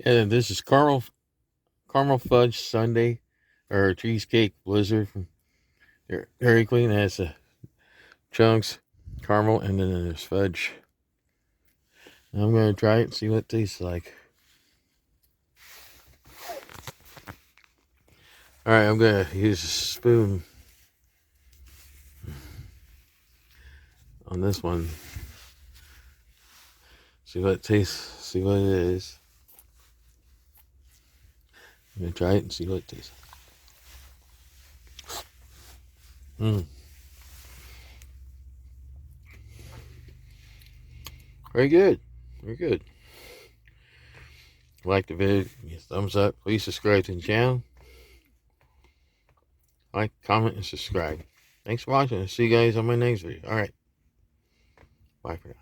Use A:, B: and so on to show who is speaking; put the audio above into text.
A: Yeah, this is caramel fudge sundae or cheesecake blizzard from Dairy Queen. It has chunks, caramel, and then there's fudge. I'm gonna try it and see what it tastes like. All right, I'm gonna use a spoon on this one. See what it tastes. See what it is. I'm gonna try it and see what it tastes. Mmm. Very good. Very good. Like the video, give me a thumbs up. Please subscribe to the channel. Like, comment, and subscribe. Thanks for watching. See you guys on my next video. Alright. Bye for now.